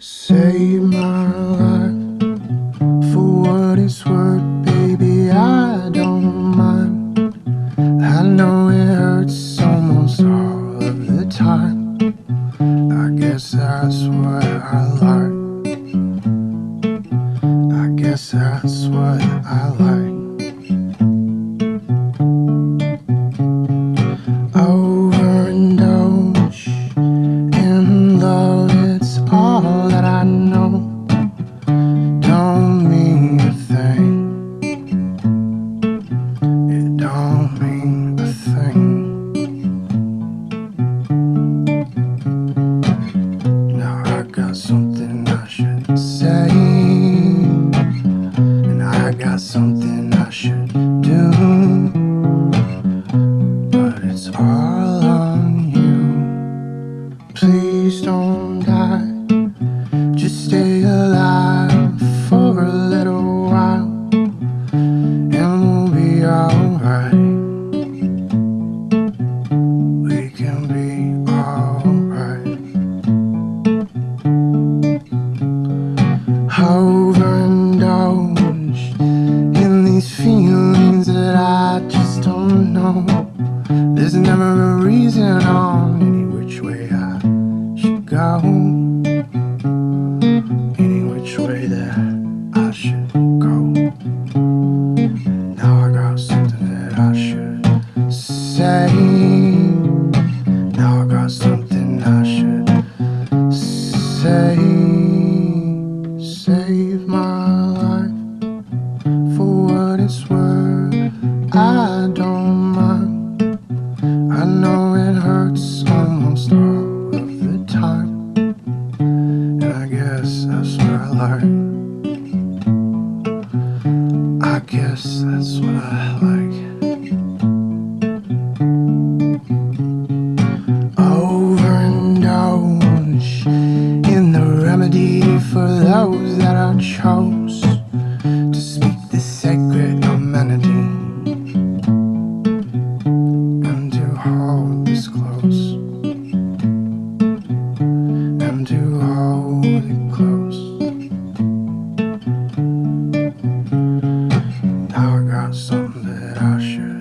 Save my life. For what it's worth, baby, I don't mind. I know it hurts almost all of the time. I guess that's what I like. I guess that's what I like. Overindulge in love, it's all that I know. Don't mean a thing. It don't mean a thing. Now I got something I should say, and I got something I should do, but it's all on you. Please don't die, just stay alive for a little while, and we'll be alright. We can be alright. Overindulge in these feelings that I just don't know. There's never a reason on any which way I should go, any which way that I should go. Now I got something that I should say. Now I got something I should say. Save my life. For what it's worth, I don't mind. I know it hurts almost all of the time, and I guess that's what I like. I guess that's what I like. Overindulge in the remedy for those that I chose to speak the sacred amenity, and to hold this close, and to hold it close. Now I got something that I should